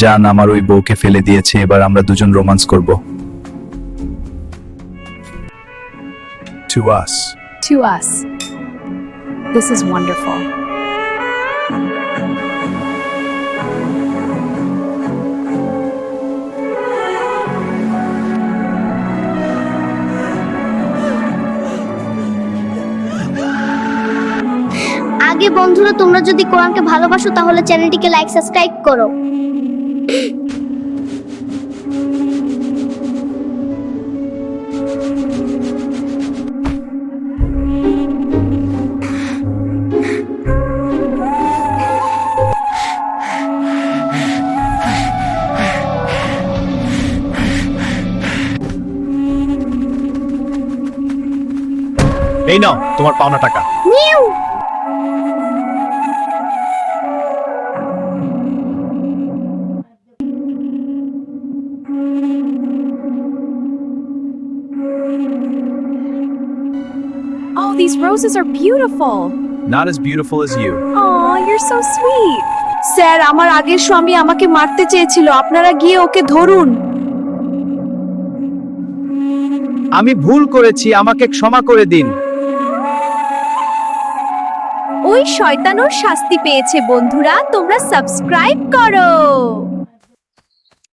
জান আমার ওই বউকে ফেলে দিয়েছে, এবার আমরা দুজন রোমান্স করব। To us. To us. This is wonderful. আগে বন্ধুরা, তোমরা যদি কোরআনকে ভালোবাসো তাহলে চ্যানেলটিকে লাইক সাবস্ক্রাইব করো। এই নাও তোমার পাওনা টাকা। New Oh, these roses are beautiful. Not as beautiful as you. Aw, you're so sweet. Sir, আমার আগের স্বামী আমাকে মারতে চেয়েছিল, আপনারা গিয়ে ওকে ধরুন। আমি ভুল করেছি, আমাকে ক্ষমা করে দিন। ওই শয়তানোর শাস্তি পেয়েছে বন্ধুরা, তোমরা সাবস্ক্রাইব করো।